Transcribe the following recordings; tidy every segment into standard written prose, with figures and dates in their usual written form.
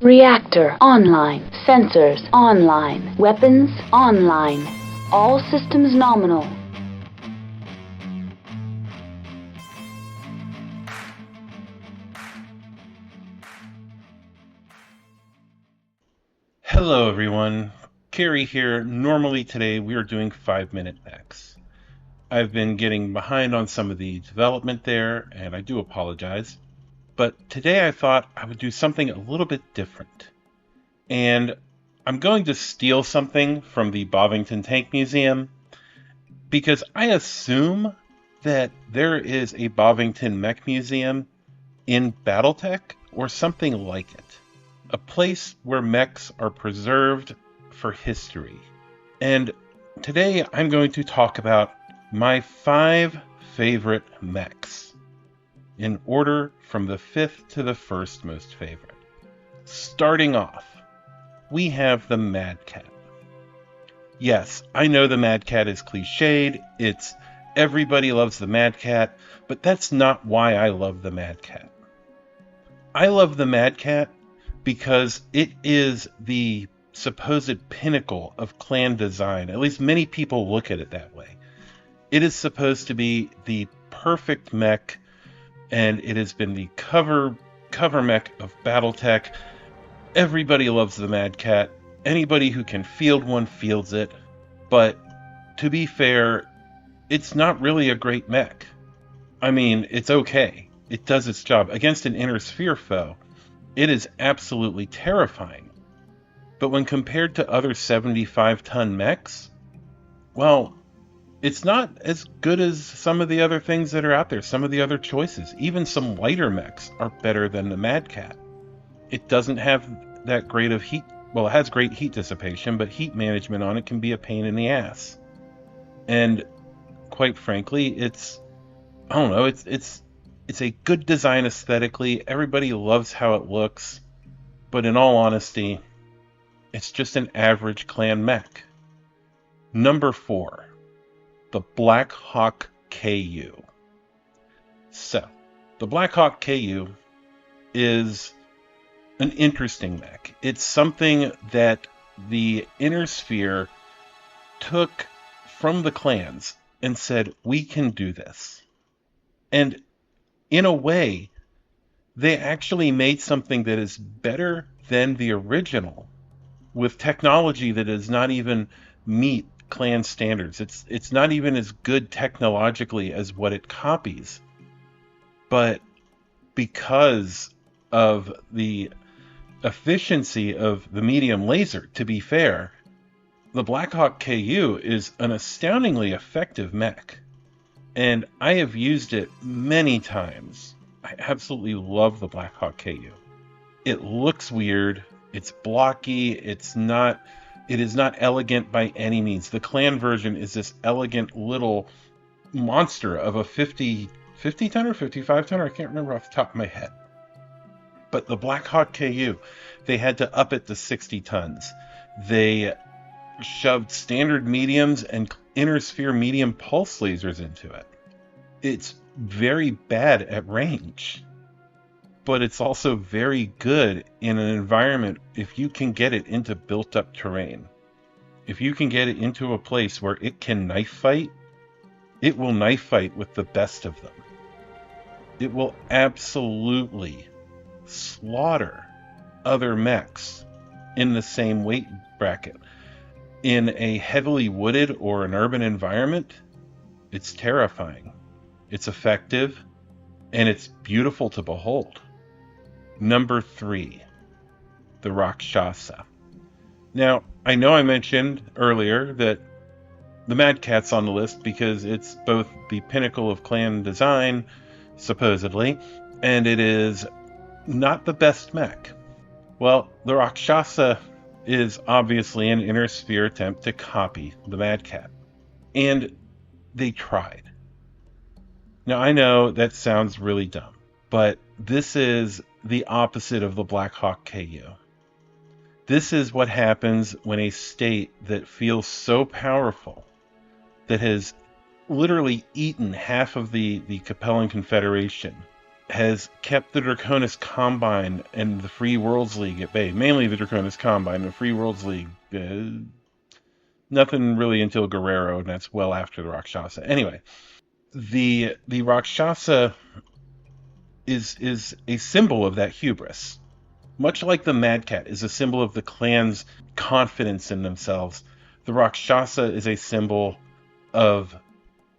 Reactor online. Sensors online. Weapons online. All systems nominal. Hello everyone, Carrie here. Normally today we are doing 5-minute mechs. I've been getting behind on some of the development there, and I do apologize. But today I thought I would do something a little bit different. And I'm going to steal something from the Bovington Tank Museum, because I assume that there is a Bovington Mech Museum in BattleTech or something like it. A place where mechs are preserved for history. And today I'm going to talk about my 5 favorite mechs, in order from the 5th to the 1st most favorite. Starting off, we have the Mad Cat. Yes, I know the Mad Cat is cliched, it's everybody loves the Mad Cat, but that's not why I love the Mad Cat. I love the Mad Cat because it is the supposed pinnacle of clan design. At least many people look at it that way. It is supposed to be the perfect mech, and it has been the cover mech of BattleTech. Everybody loves the Mad Cat. Anybody who can field one fields it. But to be fair, it's not really a great mech. I mean, it's okay. It does its job. Against an inner sphere foe, it is absolutely terrifying. But when compared to other 75-ton mechs, well, it's not as good as some of the other things that are out there, some of the other choices. Even some lighter mechs are better than the Mad Cat. It doesn't have that great of heat. Well, it has great heat dissipation, but heat management on it can be a pain in the ass. And quite frankly, it's a good design aesthetically. Everybody loves how it looks. But in all honesty, it's just an average clan mech. Number 4, the Blackhawk KU. So, the Blackhawk KU is an interesting mech. It's something that the Inner Sphere took from the clans and said, we can do this. And in a way, they actually made something that is better than the original, with technology that does not even meet clan standards. It's not even as good technologically as what it copies. But because of the efficiency of the medium laser, to be fair, the Blackhawk KU is an astoundingly effective mech. And I have used it many times. I absolutely love the Blackhawk KU. It looks weird. It's blocky. It is not elegant by any means. The clan version is this elegant little monster of a 50 ton or 55 ton. I can't remember off the top of my head. But the Blackhawk KU, they had to up it to 60 tons. They shoved standard mediums and inner sphere medium pulse lasers into it. It's very bad at range, but it's also very good in an environment if you can get it into built up terrain. If you can get it into a place where it can knife fight, it will knife fight with the best of them. It will absolutely slaughter other mechs in the same weight bracket. In a heavily wooded or an urban environment, it's terrifying. It's effective, and it's beautiful to behold. Number 3, the Rakshasa. Now, I know I mentioned earlier that the Mad Cat's on the list because it's both the pinnacle of clan design, supposedly, and it is not the best mech. Well, the Rakshasa is obviously an inner sphere attempt to copy the Mad Cat. And they tried. Now, I know that sounds really dumb, but this is the opposite of the Blackhawk KU. This is what happens when a state that feels so powerful, that has literally eaten half of the Capellan Confederation, has kept the Draconis Combine and the Free Worlds League at bay. Mainly the Draconis Combine and the Free Worlds League. Nothing really until Guerrero, and that's well after the Rakshasa. Anyway, the Rakshasa is a symbol of that hubris. Much like the Mad Cat is a symbol of the clan's confidence in themselves, the Rakshasa is a symbol of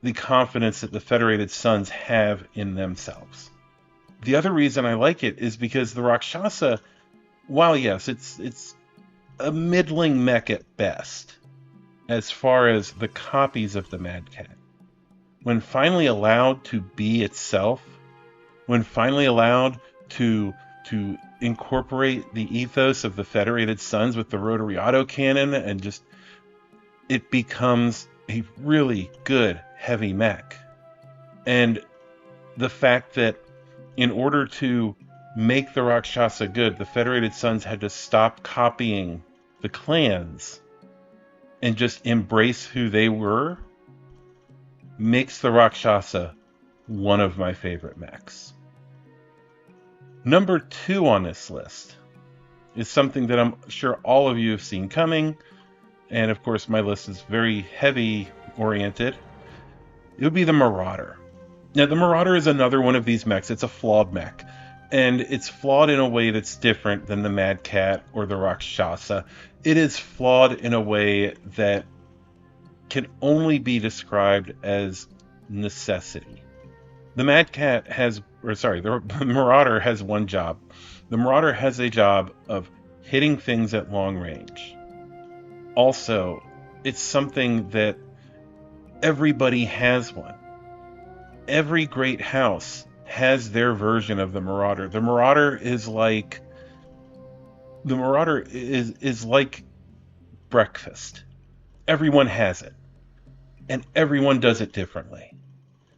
the confidence that the Federated Sons have in themselves. The other reason I like it is because the Rakshasa, while yes, it's a middling mech at best, as far as the copies of the Mad Cat, when finally allowed to be itself, when finally allowed to incorporate the ethos of the Federated Sons with the rotary autocannon, and just it becomes a really good heavy mech. And the fact that in order to make the Rakshasa good, the Federated Sons had to stop copying the clans and just embrace who they were, makes the Rakshasa one of my favorite mechs. Number 2 on this list is something that I'm sure all of you have seen coming, and of course my list is very heavy oriented. It would be the Marauder. Now the Marauder is another one of these mechs. It's a flawed mech, and it's flawed in a way that's different than the Mad Cat or the Rakshasa. It is flawed in a way that can only be described as necessity. The Mad Cat the Marauder has one job. The Marauder has a job of hitting things at long range. Also, it's something that everybody has one. Every great house has their version of the Marauder. The Marauder is like breakfast. Everyone has it, and everyone does it differently.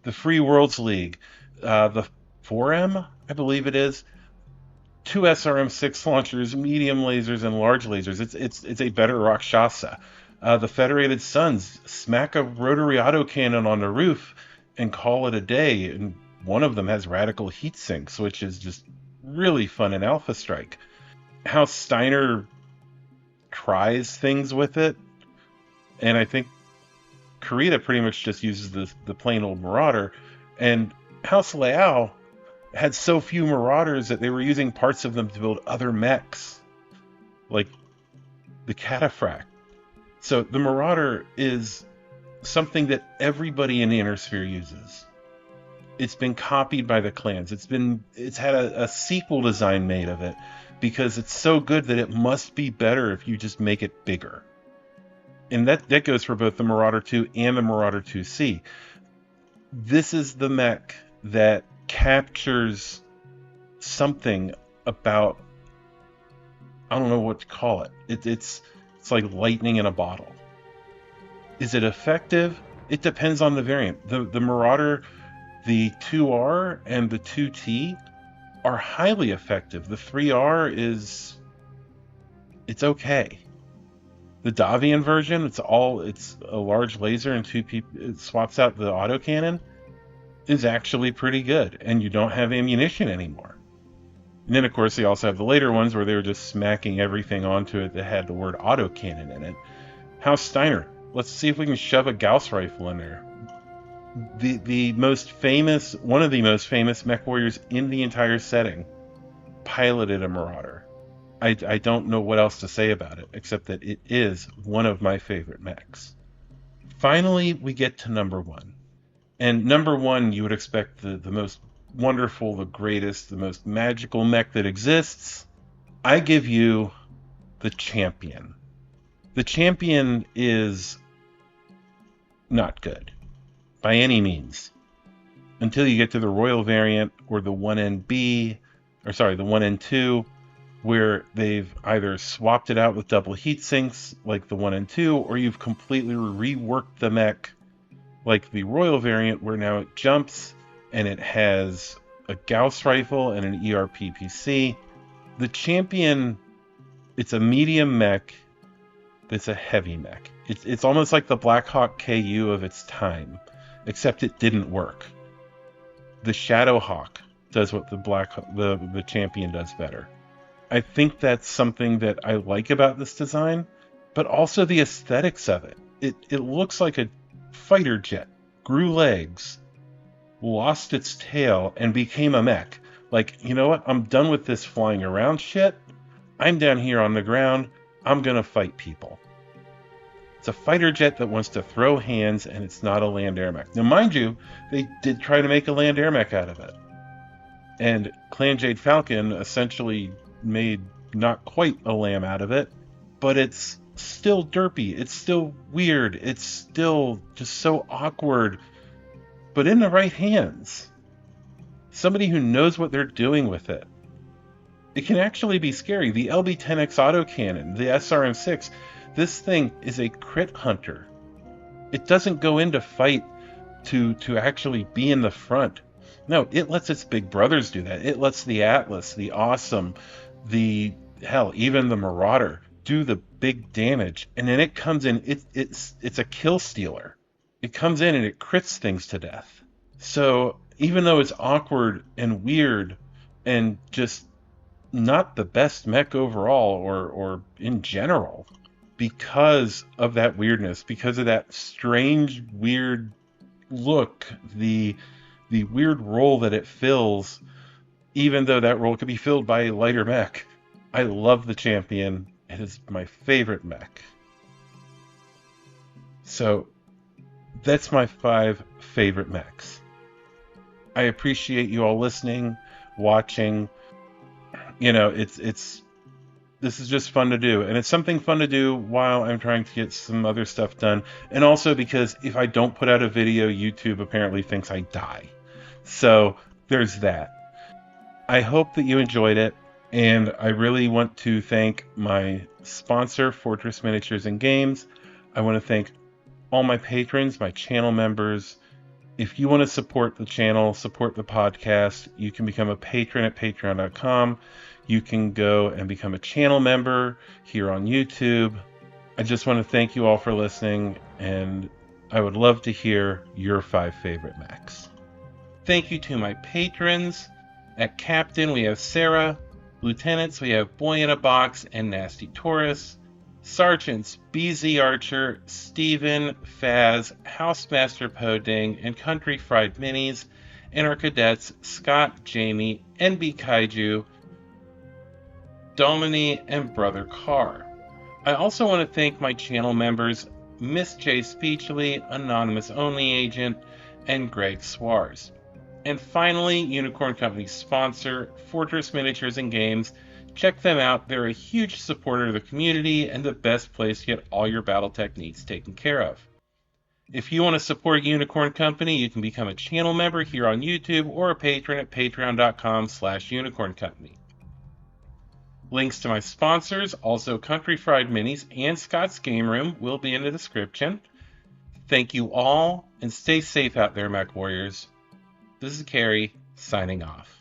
The Free Worlds League, the 4M, I believe it is, 2 SRM-6 launchers, medium lasers, and large lasers. It's a better Rakshasa. The Federated Sons smack a rotary autocannon on the roof and call it a day. And one of them has radical heat sinks, which is just really fun in Alpha Strike. How Steiner tries things with it, and I think Kurita pretty much just uses the plain old Marauder, and House Leao had so few Marauders that they were using parts of them to build other mechs, like the Cataphract. So the Marauder is something that everybody in the Inner Sphere uses. It's been copied by the clans. It's had a sequel design made of it because it's so good that it must be better if you just make it bigger. And that goes for both the Marauder 2 and the Marauder 2C. This is the mech that captures something about, I don't know what to call it. It's like lightning in a bottle. Is it effective? It depends on the variant. The Marauder, the 2R and the 2T are highly effective. The 3R it's okay. The Davian version, it's a large laser and it swaps out the autocannon, is actually pretty good, and you don't have ammunition anymore. And then of course they also have the later ones where they were just smacking everything onto it that had the word autocannon in it. House Steiner, let's see if we can shove a Gauss rifle in there. One of the most famous mech warriors in the entire setting piloted a Marauder. I don't know what else to say about it, except that it is one of my favorite mechs. Finally, we get to number 1. And number 1, you would expect the most wonderful, the greatest, the most magical mech that exists. I give you the Champion. The Champion is not good, by any means, until you get to the Royal variant or the 1NB, the 1N2, where they've either swapped it out with double heat sinks like the 1N2, or you've completely reworked the mech like the Royal variant, where now it jumps and it has a Gauss rifle and an ERPPC. The Champion, it's a medium mech that's a heavy mech. It's almost like the Blackhawk KU of its time, except it didn't work. The Shadowhawk does what the champion does better. I think that's something that I like about this design, but also the aesthetics of it. It looks like a fighter jet, grew legs, lost its tail, and became a mech. Like, you know what? I'm done with this flying around shit. I'm down here on the ground. I'm gonna fight people. It's a fighter jet that wants to throw hands, and it's not a land air mech. Now, mind you, they did try to make a land air mech out of it. And Clan Jade Falcon essentially made not quite a lamb out of it, but it's still derpy. It's still weird. It's still just so awkward. But in the right hands, somebody who knows what they're doing with it, it can actually be scary. The LB-10X autocannon, the SRM-6, this thing is a crit hunter. It doesn't go into fight to actually be in the front. No, it lets its big brothers do that. It lets the Atlas, the Awesome, even the Marauder do the big damage. And then it comes in, it's a kill stealer. It comes in and it crits things to death. So even though it's awkward and weird and just not the best mech overall or in general, because of that weirdness, because of that strange, weird look, the weird role that it fills, even though that role could be filled by a lighter mech. I love the champion. It is my favorite mech. So that's my 5 favorite mechs. I appreciate you all listening, watching. You know, this is just fun to do, and it's something fun to do while I'm trying to get some other stuff done, and also because if I don't put out a video, YouTube apparently thinks I die. So there's that. I hope that you enjoyed it, and I really want to thank my sponsor, Fortress Miniatures and Games. I want to thank all my patrons, my channel members. If you want to support the channel, support the podcast, you can become a patron at patreon.com. You can go and become a channel member here on YouTube. I just want to thank you all for listening, and I would love to hear your 5 favorite mechs. Thank you to my patrons. At Captain, we have Sarah. Lieutenants, we have Boy in a Box and Nasty Taurus. Sergeants, BZ Archer, Steven, Faz, Housemaster Poding, and Country Fried Minis. And our cadets, Scott, Jamie, NB Kaiju, Domini, and Brother Carr. I also want to thank my channel members, Miss J. Speechly, Anonymous Only Agent, and Greg Swars. And finally, Unicorn Company's sponsor, Fortress Miniatures and Games. Check them out. They're a huge supporter of the community and the best place to get all your BattleTech needs taken care of. If you want to support Unicorn Company, you can become a channel member here on YouTube or a patron at patreon.com/Unicorn Company. Links to my sponsors, also Country Fried Minis and Scott's Game Room, will be in the description. Thank you all, and stay safe out there, Mech Warriors. This is Carrie, signing off.